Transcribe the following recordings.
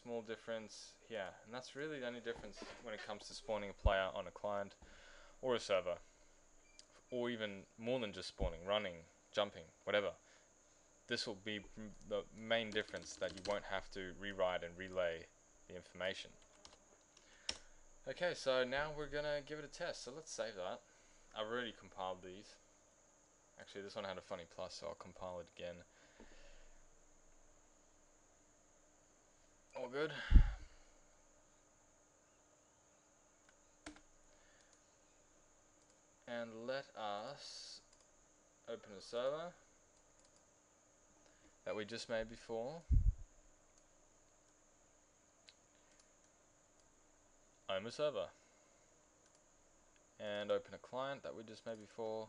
small difference here, and that's really the only difference when it comes to spawning a player on a client or a server, or even more than just spawning, running, jumping, whatever. This will be the main difference, that you won't have to rewrite and relay the information. Okay, so now we're gonna give it a test, so let's save that. I've already compiled these. Actually, this one had a funny plus, so I'll compile it again. All good. And let us open a server that we just made before. Own a server. And open a client that we just made before.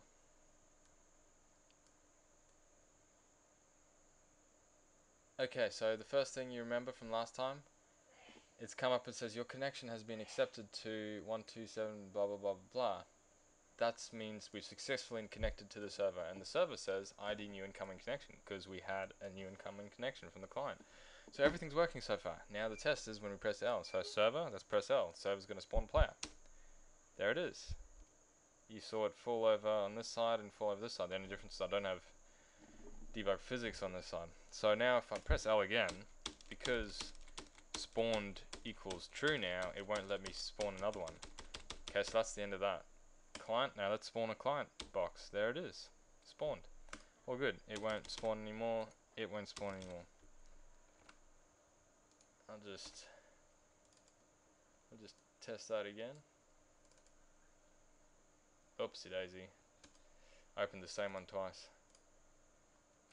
Okay, so the first thing you remember from last time, it's come up and says your connection has been accepted to 127 blah blah blah blah. That means we've successfully connected to the server, and the server says ID new incoming connection because we had a new incoming connection from the client. So everything's working so far. Now the test is when we press L. So server, let's press L. Server's going to spawn player. There it is. You saw it fall over on this side and fall over this side. The only difference is I don't have debug physics on this side. So now if I press L again, because spawned equals true now, it won't let me spawn another one. Okay, so that's the end of that. Client, now let's spawn a client box. There it is. Spawned. All good. It won't spawn anymore. It won't spawn anymore. I'll just test that again. Oopsie daisy. Open the same one twice.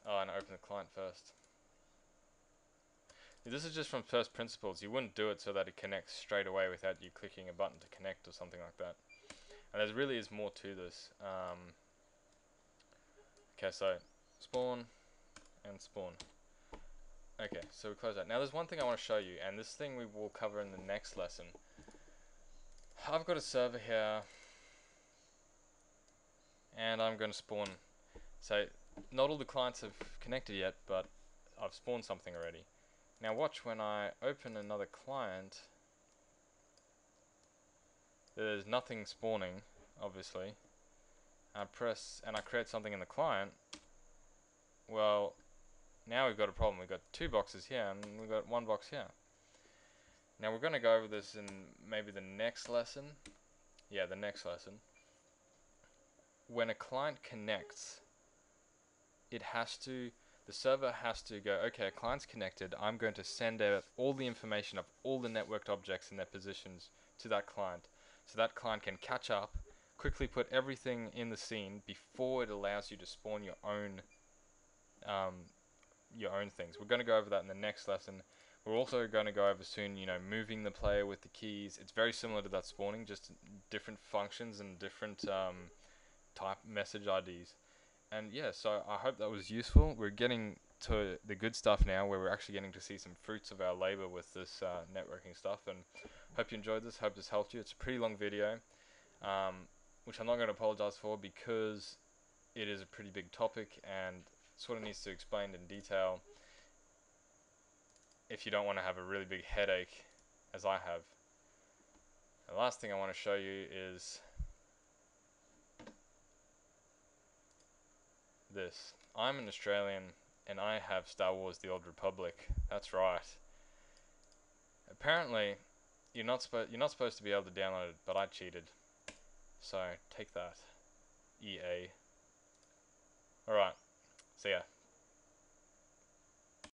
Oh, and I open the client first. This is just from first principles. You wouldn't do it so that it connects straight away without you clicking a button to connect or something like that. And there really is more to this. Okay, so spawn and spawn. Okay, so we close that. Now there's one thing I want to show you, and this thing we will cover in the next lesson. I've got a server here, and I'm going to spawn. So not all the clients have connected yet, but I've spawned something already. Now watch, when I open another client, there's nothing spawning, obviously. I press and I create something in the client. Well, now we've got a problem. We've got two boxes here and we've got one box here. Now we're going to go over this in maybe the next lesson. Yeah, the next lesson. When a client connects, the server has to go, okay, a client's connected, I'm going to send out all the information of all the networked objects and their positions to that client, so that client can catch up, quickly put everything in the scene before it allows you to spawn your own things. We're going to go over that in the next lesson. We're also going to go over soon, moving the player with the keys. It's very similar to that spawning, just different functions and different type message IDs. And yeah, so I hope that was useful. We're getting to the good stuff now, where we're actually getting to see some fruits of our labor with this networking stuff. And hope you enjoyed this. Hope this helped you. It's a pretty long video, which I'm not going to apologize for, because it is a pretty big topic and sort of needs to explain in detail if you don't want to have a really big headache as I have. The last thing I want to show you is this. I'm an Australian and I have Star Wars The Old Republic. That's right. Apparently you're not supposed to be able to download it, but I cheated. So take that, EA. Alright, see ya.